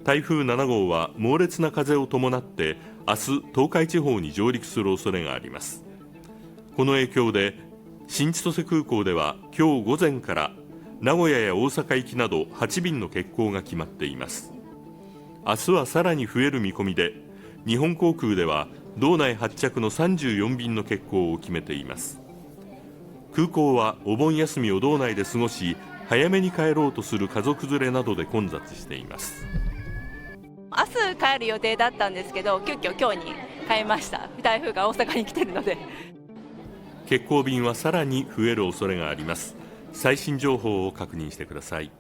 台風7号は猛烈な風を伴って明日東海地方に上陸する恐れがあります。この影響で新千歳空港では今日午前から名古屋や大阪行きなど8便の欠航が決まっています。明日はさらに増える見込みで、日本航空では道内発着の34便の欠航を決めています。空港はお盆休みを道内で過ごし、早めに帰ろうとする家族連れなどで混雑しています。明日帰る予定だったんですけど、急遽今日に変えました。台風が大阪に来てるので。欠航便はさらに増える恐れがあります。最新情報を確認してください。